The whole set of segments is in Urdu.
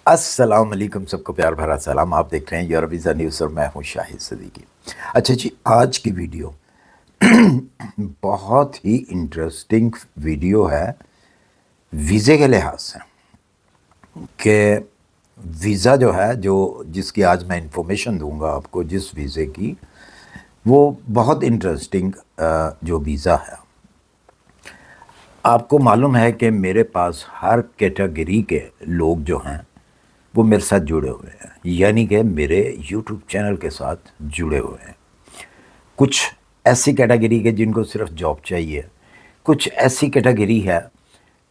السلام علیکم، سب کو پیار بھرا سلام۔ آپ دیکھ رہے ہیں یور ویزا نیوز اور میں ہوں شاہد صدیقی۔ اچھا جی، آج کی ویڈیو بہت ہی انٹرسٹنگ ویڈیو ہے ویزے کے لحاظ سے، کہ ویزا جو ہے جس کی آج میں انفارمیشن دوں گا آپ کو، جس ویزے کی، وہ بہت انٹرسٹنگ جو ویزا ہے۔ آپ کو معلوم ہے کہ میرے پاس ہر کیٹیگری کے لوگ جو ہیں وہ میرے ساتھ جڑے ہوئے ہیں، یعنی کہ میرے یوٹیوب چینل کے ساتھ جڑے ہوئے ہیں۔ کچھ ایسی کیٹیگری کے جن کو صرف جاب چاہیے، کچھ ایسی کیٹیگری ہے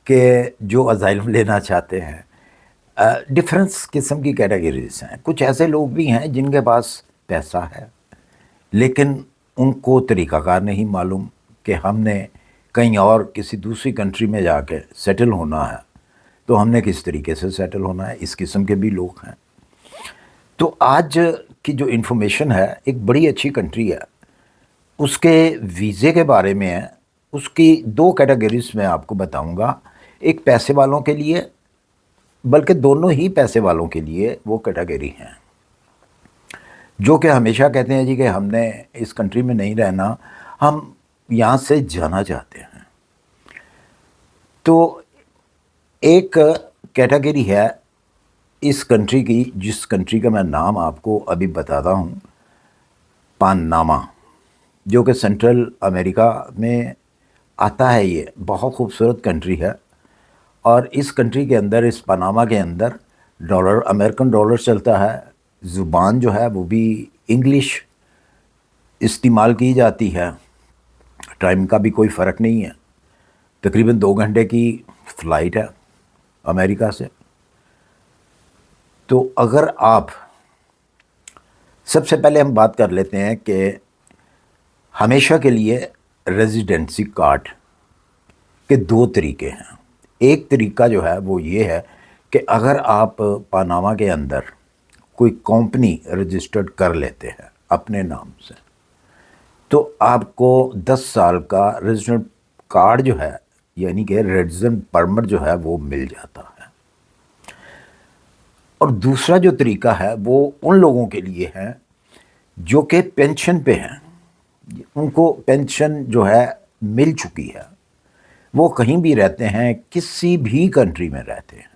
کہ جو اسائلم لینا چاہتے ہیں، ڈفرینس قسم کی کیٹیگریز ہیں۔ کچھ ایسے لوگ بھی ہیں جن کے پاس پیسہ ہے لیکن ان کو طریقہ کار نہیں معلوم کہ ہم نے کہیں اور کسی دوسری کنٹری میں جا کے سیٹل ہونا ہے تو ہم نے کس طریقے سے سیٹل ہونا ہے۔ اس قسم کے بھی لوگ ہیں۔ تو آج کی جو انفارمیشن ہے ایک بڑی اچھی کنٹری ہے، اس کے ویزے کے بارے میں ہے۔ اس کی دو کیٹیگریز میں آپ کو بتاؤں گا، ایک پیسے والوں کے لیے، بلکہ دونوں ہی پیسے والوں کے لیے وہ کیٹیگری ہیں جو کہ ہمیشہ کہتے ہیں جی کہ ہم نے اس کنٹری میں نہیں رہنا، ہم یہاں سے جانا چاہتے ہیں۔ تو ایک کیٹیگری ہے اس کنٹری کی، جس کنٹری کا میں نام آپ کو ابھی بتاتا ہوں، پاناما، جو کہ سینٹرل امریکہ میں آتا ہے۔ یہ بہت خوبصورت کنٹری ہے، اور اس کنٹری کے اندر، اس پاناما کے اندر، امریکن ڈالر چلتا ہے۔ زبان جو ہے وہ بھی انگلش استعمال کی جاتی ہے۔ ٹائم کا بھی کوئی فرق نہیں ہے، تقریباً 2 گھنٹے کی فلائٹ ہے امریکہ سے۔ تو اگر آپ، سب سے پہلے ہم بات کر لیتے ہیں کہ ہمیشہ کے لیے ریزیڈنسی کارڈ کے 2 طریقے ہیں۔ ایک طریقہ جو ہے وہ یہ ہے کہ اگر آپ پاناما کے اندر کوئی کمپنی رجسٹرڈ کر لیتے ہیں اپنے نام سے، تو آپ کو 10 سال کا ریزیڈنٹ کارڈ جو ہے، یعنی کہ ریزیڈنٹ پرمٹ جو ہے، وہ مل جاتا ہے۔ اور دوسرا جو طریقہ ہے وہ ان لوگوں کے لیے ہے جو کہ پینشن پہ ہیں، ان کو پینشن جو ہے مل چکی ہے، وہ کہیں بھی رہتے ہیں، کسی بھی کنٹری میں رہتے ہیں،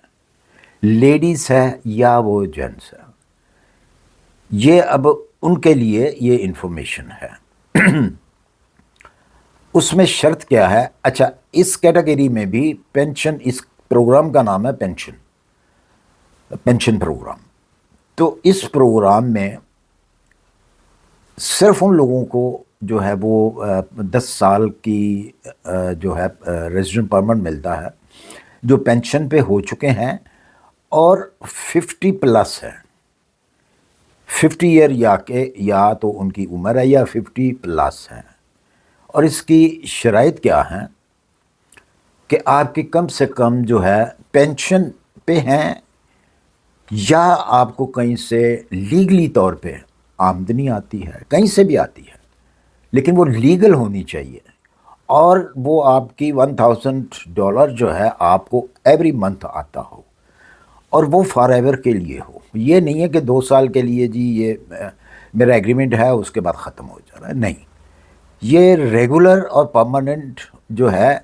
لیڈیز ہے یا وہ جینٹس ہے۔ یہ اب ان کے لیے یہ انفارمیشن ہے۔ اس میں شرط کیا ہے؟ اچھا، اس کیٹیگری میں بھی پینشن، اس پروگرام کا نام ہے پینشن پروگرام۔ تو اس پروگرام میں صرف ان لوگوں کو جو ہے وہ 10 سال کی جو ہے ریزیڈنٹ پرمٹ ملتا ہے، جو پینشن پہ ہو چکے ہیں اور 50 پلس ہے، 50 ایئر یا تو ان کی عمر ہے یا 50 پلس ہے۔ اور اس کی شرائط کیا ہیں کہ آپ کی کم سے کم جو ہے پینشن پہ ہیں، یا آپ کو کہیں سے لیگلی طور پہ آمدنی آتی ہے، کہیں سے بھی آتی ہے لیکن وہ لیگل ہونی چاہیے، اور وہ آپ کی $1000 جو ہے آپ کو ایوری منتھ آتا ہو، اور وہ فار ایور کے لیے ہو۔ یہ نہیں ہے کہ 2 سال کے لیے جی یہ میرا ایگریمنٹ ہے، اس کے بعد ختم ہو جا رہا ہے، نہیں، یہ ریگولر اور پرماننٹ جو ہے،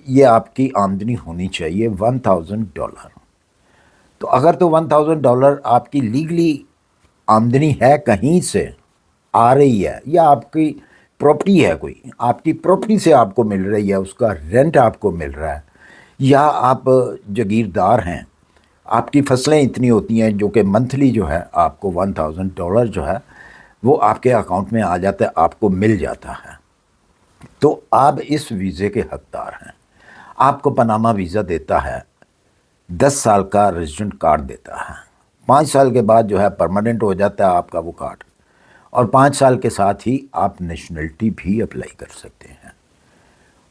یہ آپ کی آمدنی ہونی چاہیے $1000۔ تو اگر تو $1000 آپ کی لیگلی آمدنی ہے، کہیں سے آ رہی ہے، یا آپ کی پراپرٹی ہے، کوئی آپ کی پراپرٹی سے آپ کو مل رہی ہے، اس کا رینٹ آپ کو مل رہا ہے، یا آپ جاگیردار ہیں، آپ کی فصلیں اتنی ہوتی ہیں جو کہ منتھلی جو ہے آپ کو $1000 جو ہے وہ آپ کے اکاؤنٹ میں آ جاتا ہے، آپ کو مل جاتا ہے، تو آپ اس ویزے کے حقدار ہیں۔ آپ کو پاناما ویزا دیتا ہے، 10 سال کا ریزیڈنٹ کارڈ دیتا ہے، 5 سال کے بعد جو ہے پرماننٹ ہو جاتا ہے آپ کا وہ کارڈ، اور 5 سال کے ساتھ ہی آپ نیشنلٹی بھی اپلائی کر سکتے ہیں۔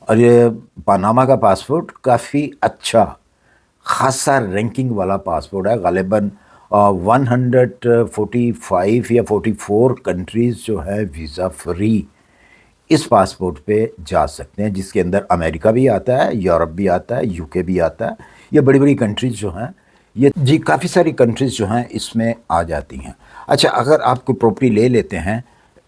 اور یہ پاناما کا پاسپورٹ کافی اچھا خاصا رینکنگ والا پاسپورٹ ہے، غالباً 145 یا 44 کنٹریز جو ہے ویزا فری اس پاسپورٹ پہ جا سکتے ہیں، جس کے اندر امریکہ بھی آتا ہے، یورپ بھی آتا ہے، UK بھی آتا ہے۔ یہ بڑی بڑی کنٹریز جو ہیں یہ جی کافی ساری کنٹریز جو ہیں اس میں آ جاتی ہیں۔ اچھا، اگر آپ کوئی پراپرٹی لے لیتے ہیں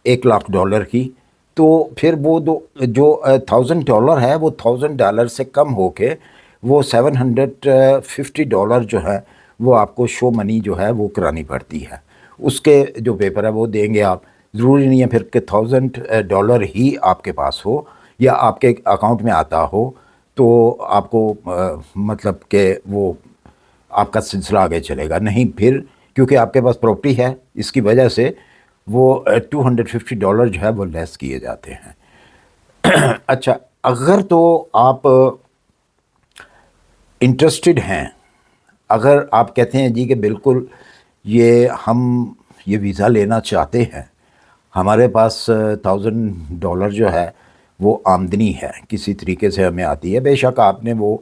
$1,00,000 کی، تو پھر وہ جو $1,000 ہے وہ $1,000 سے کم ہو کے وہ $750 جو ہے وہ آپ کو شو منی جو ہے وہ کرانی پڑتی ہے۔ اس کے جو پیپر ہے وہ دیں گے آپ۔ ضروری نہیں ہے پھر کہ $1,000 ہی آپ کے پاس ہو یا آپ کے اکاؤنٹ میں آتا ہو تو آپ کو مطلب کہ وہ آپ کا سلسلہ آگے چلے گا نہیں، پھر کیونکہ آپ کے پاس پراپرٹی ہے اس کی وجہ سے وہ $250 جو ہے وہ لیس کیے جاتے ہیں۔ اچھا، اگر تو آپ انٹرسٹڈ ہیں، اگر آپ کہتے ہیں جی کہ بالکل یہ ویزا لینا چاہتے ہیں، ہمارے پاس $1,000 جو ہے وہ آمدنی ہے، کسی طریقے سے ہمیں آتی ہے، بے شک آپ نے وہ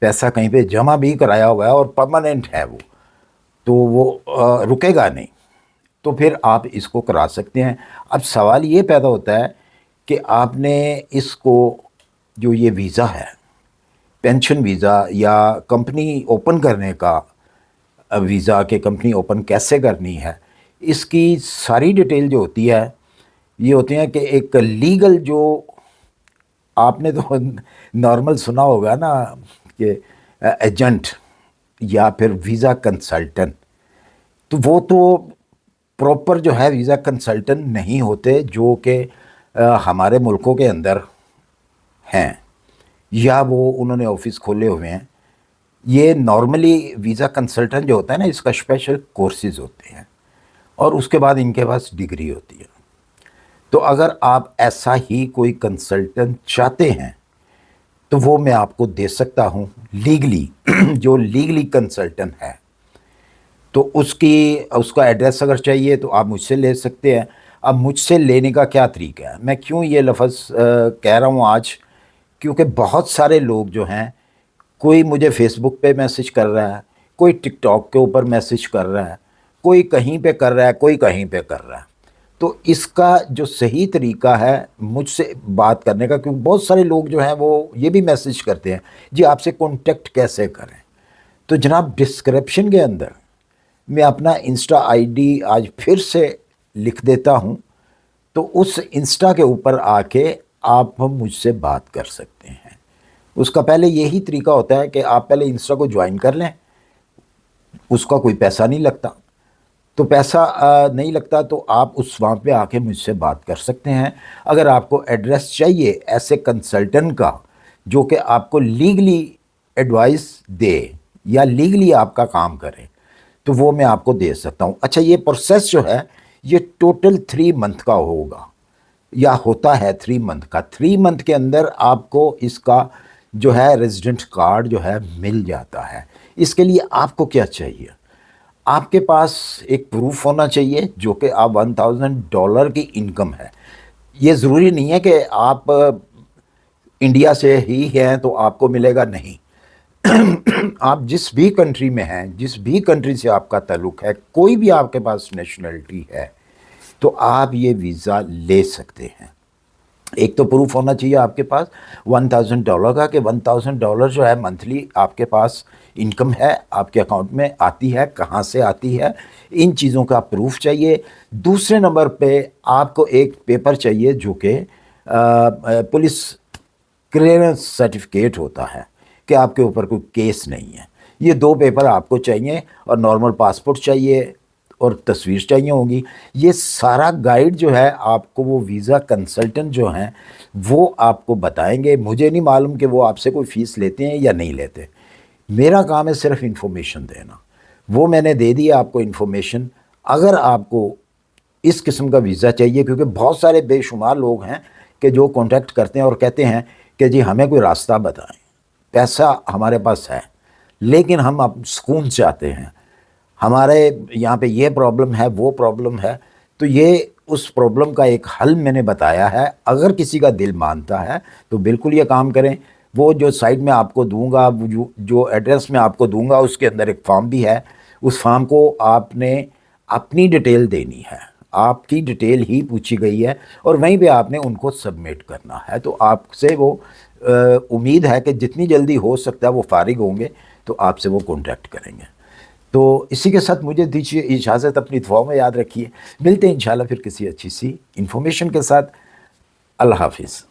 پیسہ کہیں پہ جمع بھی کرایا ہوا ہے اور پرماننٹ ہے وہ، تو وہ رکے گا نہیں، تو پھر آپ اس کو کرا سکتے ہیں۔ اب سوال یہ پیدا ہوتا ہے کہ آپ نے اس کو جو یہ ویزا ہے، پینشن ویزا یا کمپنی اوپن کرنے کا ویزا، کہ کمپنی اوپن کیسے کرنی ہے، اس کی ساری ڈیٹیل جو ہوتی ہے یہ ہوتی ہیں کہ ایک لیگل جو آپ نے تو نارمل سنا ہوگا نا کہ ایجنٹ یا پھر ویزا کنسلٹنٹ، تو وہ تو پراپر جو ہے ویزا کنسلٹنٹ نہیں ہوتے جو کہ ہمارے ملکوں کے اندر ہیں یا وہ انہوں نے آفس کھولے ہوئے ہیں۔ یہ نارملی ویزا کنسلٹنٹ جو ہوتا ہے نا، اس کا اسپیشل کورسز ہوتے ہیں اور اس کے بعد ان کے پاس ڈگری ہوتی ہے۔ تو اگر آپ ایسا ہی کوئی کنسلٹنٹ چاہتے ہیں تو وہ میں آپ کو دے سکتا ہوں لیگلی، جو لیگلی کنسلٹنٹ ہے، تو اس کا ایڈریس اگر چاہیے تو آپ مجھ سے لے سکتے ہیں۔ اب مجھ سے لینے کا کیا طریقہ ہے، میں کیوں یہ لفظ کہہ رہا ہوں آج، کیونکہ بہت سارے لوگ جو ہیں، کوئی مجھے فیس بک پہ میسج کر رہا ہے، کوئی ٹک ٹاک کے اوپر میسج کر رہا ہے، کوئی کہیں پہ کر رہا ہے، کوئی کہیں پہ کر رہا ہے۔ تو اس کا جو صحیح طریقہ ہے مجھ سے بات کرنے کا، کیونکہ بہت سارے لوگ جو ہیں وہ یہ بھی میسج کرتے ہیں جی آپ سے کانٹیکٹ کیسے کریں، تو جناب ڈسکرپشن کے اندر میں اپنا انسٹا آئی ڈی آج پھر سے لکھ دیتا ہوں، تو اس انسٹا کے اوپر آ کے آپ مجھ سے بات کر سکتے ہیں۔ اس کا پہلے یہی طریقہ ہوتا ہے کہ آپ پہلے انسٹا کو جوائن کر لیں، اس کا کوئی پیسہ نہیں لگتا، تو پیسہ نہیں لگتا تو آپ اس وہاں پہ آ کے مجھ سے بات کر سکتے ہیں۔ اگر آپ کو ایڈریس چاہیے ایسے کنسلٹنٹ کا جو کہ آپ کو لیگلی ایڈوائس دے یا لیگلی آپ کا کام کرے، تو وہ میں آپ کو دے سکتا ہوں۔ اچھا، یہ پروسیس جو ہے یہ ٹوٹل 3 منتھ کا ہوگا یا ہوتا ہے 3 منتھ کا۔ 3 منتھ کے اندر آپ کو اس کا جو ہے ریزیڈنٹ کارڈ جو ہے مل جاتا ہے۔ اس کے لیے آپ کو کیا چاہیے، آپ کے پاس ایک پروف ہونا چاہیے جو کہ آپ $1,000 کی انکم ہے۔ یہ ضروری نہیں ہے کہ آپ انڈیا سے ہی ہیں تو آپ کو ملے گا، نہیں، آپ جس بھی کنٹری میں ہیں، جس بھی کنٹری سے آپ کا تعلق ہے، کوئی بھی آپ کے پاس نیشنلٹی ہے، تو آپ یہ ویزا لے سکتے ہیں۔ ایک تو پروف ہونا چاہیے آپ کے پاس $1,000 کا، کہ $1,000 جو ہے منتھلی آپ کے پاس انکم ہے، آپ کے اکاؤنٹ میں آتی ہے، کہاں سے آتی ہے، ان چیزوں کا پروف چاہیے۔ دوسرے نمبر پہ آپ کو ایک پیپر چاہیے جو کہ پولیس کلیئرنس سرٹیفکیٹ ہوتا ہے کہ آپ کے اوپر کوئی کیس نہیں ہے۔ یہ 2 پیپر آپ کو چاہیے، اور نارمل پاسپورٹ چاہیے اور تصویر چاہیے ہوگی۔ یہ سارا گائیڈ جو ہے آپ کو وہ ویزا کنسلٹنٹ جو ہیں وہ آپ کو بتائیں گے۔ مجھے نہیں معلوم کہ وہ آپ سے کوئی فیس لیتے ہیں یا نہیں لیتے، میرا کام ہے صرف انفارمیشن دینا، وہ میں نے دے دیا آپ کو انفارمیشن۔ اگر آپ کو اس قسم کا ویزا چاہیے، کیونکہ بہت سارے بے شمار لوگ ہیں کہ جو کانٹیکٹ کرتے ہیں اور کہتے ہیں کہ جی ہمیں کوئی راستہ بتائیں، پیسہ ہمارے پاس ہے لیکن ہم اب سکون چاہتے ہیں، ہمارے یہاں پہ یہ پرابلم ہے، وہ پرابلم ہے، تو یہ اس پرابلم کا ایک حل میں نے بتایا ہے۔ اگر کسی کا دل مانتا ہے تو بالکل یہ کام کریں۔ وہ جو سائٹ میں آپ کو دوں گا، جو ایڈریس میں آپ کو دوں گا، اس کے اندر ایک فارم بھی ہے، اس فارم کو آپ نے اپنی ڈیٹیل دینی ہے، آپ کی ڈیٹیل ہی پوچھی گئی ہے، اور وہیں پہ آپ نے ان کو سبمٹ کرنا ہے۔ تو آپ سے وہ امید ہے کہ جتنی جلدی ہو سکتا ہے وہ فارغ ہوں گے تو آپ سے وہ کانٹیکٹ کریں گے۔ تو اسی کے ساتھ مجھے دیجیے اجازت، اپنی دعاؤں میں یاد رکھیے، ملتے ہیں انشاءاللہ پھر کسی اچھی سی انفارمیشن کے ساتھ۔ اللہ حافظ۔